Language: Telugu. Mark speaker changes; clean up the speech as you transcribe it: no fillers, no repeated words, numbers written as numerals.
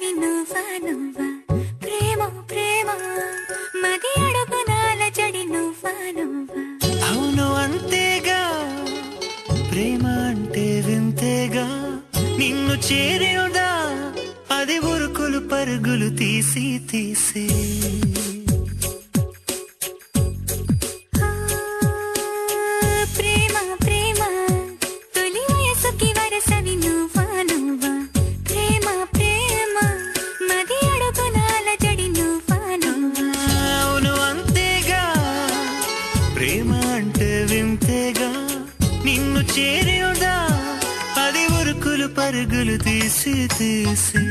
Speaker 1: వరసవి నువ్వా నువ్వా ప్రేమ ప్రేమ మది అడుగునాల జడి నువ్వా నువ్వా
Speaker 2: అవును అంతేగా ప్రేమ అంటే వింతేగా నిన్ను చేరేదా అది ఉరుకులు పరుగులు తీసి తీసి
Speaker 1: ప్రేమ ప్రేమ తొలి వయసుకి వరసవి నువ్వా నువ్వా ప్రేమ ప్రేమ మది అడుగునాల జడి నువ్వా నువ్వా
Speaker 2: అవును అంతేగా ప్రేమ అంటే వింతేగా నిన్ను చేరేదా అది ఉరుకులు పరుగులు తీసి తీసి